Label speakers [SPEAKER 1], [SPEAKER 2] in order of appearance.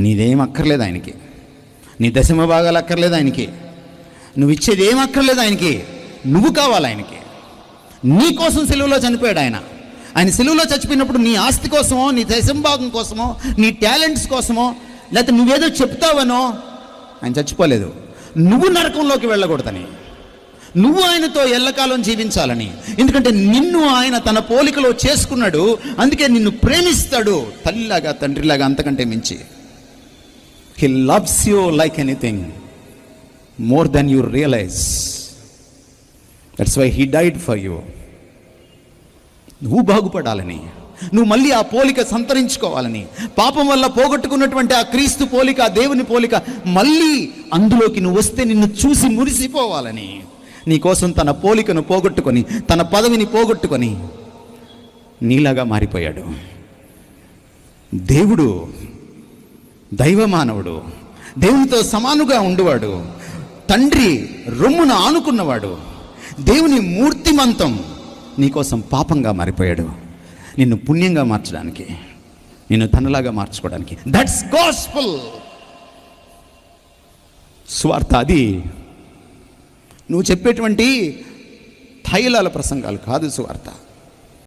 [SPEAKER 1] నీదేం అక్కర్లేదు ఆయనకి, నీ దశమ భాగాలు అక్కర్లేదు ఆయనకి, నువ్వు ఇచ్చేది ఏం అక్కర్లేదు ఆయనకి. నువ్వు కావాలి ఆయనకి. నీ కోసం సిలువలో చనిపోయాడు ఆయన. ఆయన సిలువలో చచ్చిపోయినప్పుడు నీ ఆస్తి కోసమో, నీ దశమ భాగం కోసమో, నీ టాలెంట్స్ కోసమో, లేకపోతే నువ్వేదో చెప్తావనో ఆయన చచ్చిపోలేదు. నువ్వు నరకంలోకి వెళ్ళకూడదని, నువ్వు ఆయనతో ఎల్లకాలం జీవించాలని. ఎందుకంటే నిన్ను ఆయన తన పోలికలో చేసుకున్నాడు. అందుకే నిన్ను ప్రేమిస్తాడు, తల్లిలాగా తండ్రిలాగా, అంతకంటే మించి. He loves you like anything more than you realise. That's why he died for you. నువ్వు బాగుపడాలని, నువ్వు మళ్ళీ ఆ పోలిక సంతరించుకోవాలని, పాపం వల్ల పోగొట్టుకున్నటువంటి ఆ క్రీస్తు పోలిక, ఆ దేవుని పోలిక, మళ్ళీ అందులోకి నువ్వు వస్తే నిన్ను చూసి మురిసిపోవాలని, నీకోసం తన పోలికను పోగొట్టుకొని, తన పదవిని పోగొట్టుకొని నీలాగా మారిపోయాడు. దేవుడు దైవమానవుడు, దేవునితో సమానుగా ఉండువాడు, తండ్రి రొమ్మున ఆనుకున్నవాడు, దేవుని మూర్తిమంతం నీకోసం పాపంగా మారిపోయాడు. నిన్ను పుణ్యంగా మార్చడానికి, నిన్ను తనలాగా మార్చుకోవడానికి. That's gospel. సువార్త అది. నువ్వు చెప్పేటువంటి తైలాల ప్రసంగాలు కాదు సువార్త.